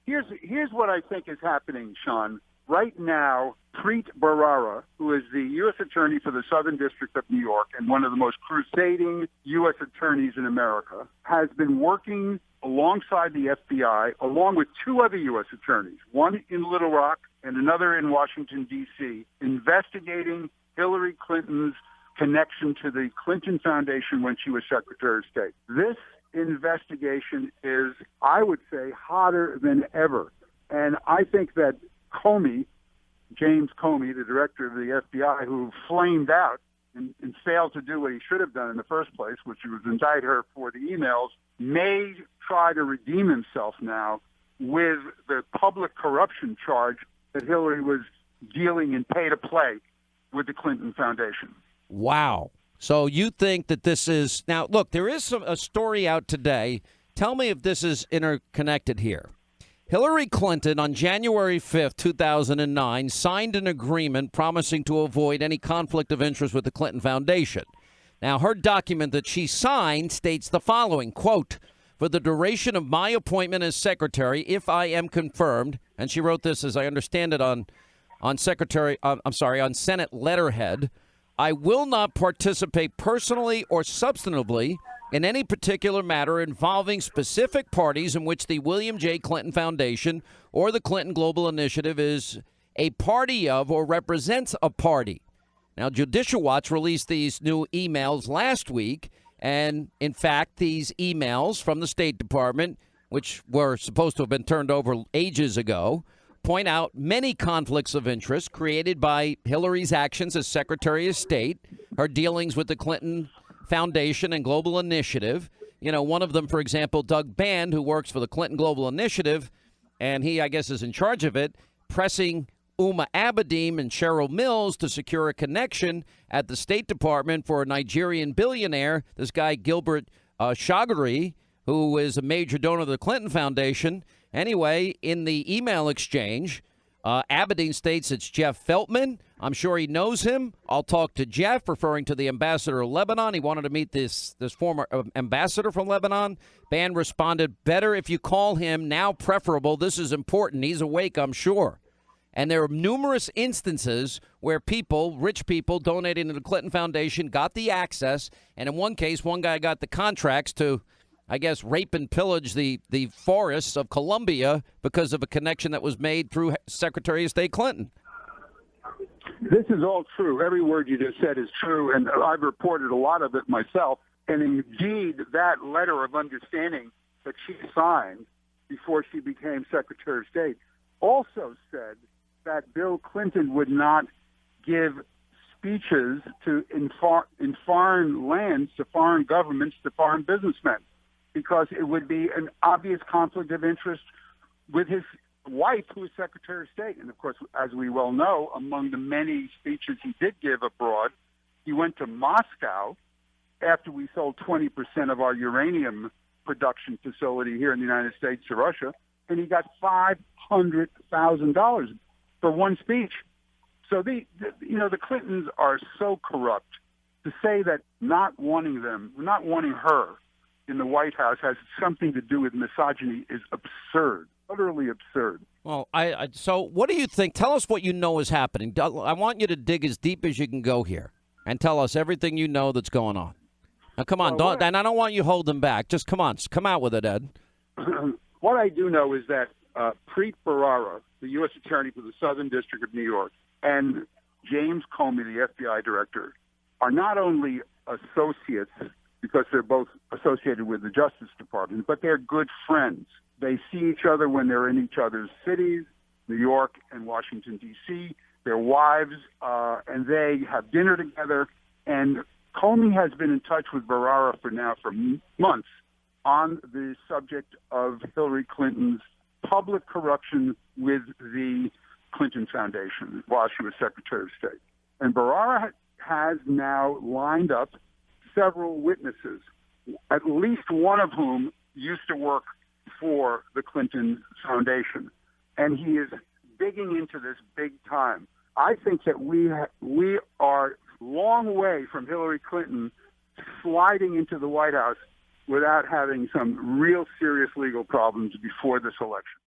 Here's what I think is happening, Sean. Right now, Preet Bharara, who is the U.S. Attorney for the Southern District of New York and one of the most crusading U.S. attorneys in America, has been working alongside the FBI, along with two other U.S. attorneys, one in Little Rock and another in Washington, D.C., investigating Hillary Clinton's connection to the Clinton Foundation when she was Secretary of State. This investigation is, I would say, hotter than ever. And I think that James Comey, the director of the FBI, who flamed out and failed to do what he should have done in the first place, which was indict her for the emails, may try to redeem himself now with the public corruption charge that Hillary was dealing in pay-to-play with the Clinton Foundation. Wow. So you think that this is... Now, look, there is a story out today. Tell me if this is interconnected here. Hillary Clinton, on January 5th, 2009, signed an agreement promising to avoid any conflict of interest with the Clinton Foundation. Now, her document that she signed states the following, quote, "For the duration of my appointment as secretary, if I am confirmed," and she wrote this, as I understand it, on Senate letterhead, "I will not participate personally or substantively in any particular matter involving specific parties in which the William J. Clinton Foundation or the Clinton Global Initiative is a party of or represents a party." Now, Judicial Watch released these new emails last week, and in fact, these emails from the State Department, which were supposed to have been turned over ages ago, point out many conflicts of interest created by Hillary's actions as Secretary of State, her dealings with the Clinton Foundation and Global Initiative. You know, one of them, for example, Doug Band, who works for the Clinton Global Initiative, and he, I guess, is in charge of it, pressing Uma Abedin and Cheryl Mills to secure a connection at the State Department for a Nigerian billionaire, this guy Gilbert Shagari, who is a major donor of the Clinton Foundation. Anyway, in the email exchange, Abedin states it's Jeff Feltman. I'm sure he knows him. I'll talk to Jeff, referring to the ambassador of Lebanon. He wanted to meet this former ambassador from Lebanon. Band responded, "Better if you call him, now preferable. This is important. He's awake, I'm sure." And there are numerous instances where people, rich people donating to the Clinton Foundation, got the access. And in one case, one guy got the contracts to, I guess, rape and pillage the forests of Colombia because of a connection that was made through Secretary of State Clinton. This is all true. Every word you just said is true, and I've reported a lot of it myself. And indeed, that letter of understanding that she signed before she became Secretary of State also said that Bill Clinton would not give speeches in foreign lands, to foreign governments, to foreign businessmen, because it would be an obvious conflict of interest with his wife, who is Secretary of State. And, of course, as we well know, among the many speeches he did give abroad, he went to Moscow after we sold 20% of our uranium production facility here in the United States to Russia, and he got $500,000 for one speech. So the Clintons are so corrupt. To say that not wanting her in the White House has something to do with misogyny is absurd, utterly absurd. Well, so what do you think? Tell us what you know is happening. I want you to dig as deep as you can go here and tell us everything you know that's going on. Now, come on, and I don't want you holding back. Just come on, come out with it, Ed. What I do know is that Preet Bharara, the U.S. Attorney for the Southern District of New York, and James Comey, the FBI Director, are not only associates because they're both associated with the Justice Department, but they're good friends. They see each other when they're in each other's cities, New York and Washington, D.C., their wives, and they have dinner together. And Comey has been in touch with Bharara for months on the subject of Hillary Clinton's public corruption with the Clinton Foundation while she was Secretary of State. And Bharara has now lined up several witnesses, at least one of whom used to work for the Clinton Foundation. And he is digging into this big time. I think that we are long way from Hillary Clinton sliding into the White House without having some real serious legal problems before this election.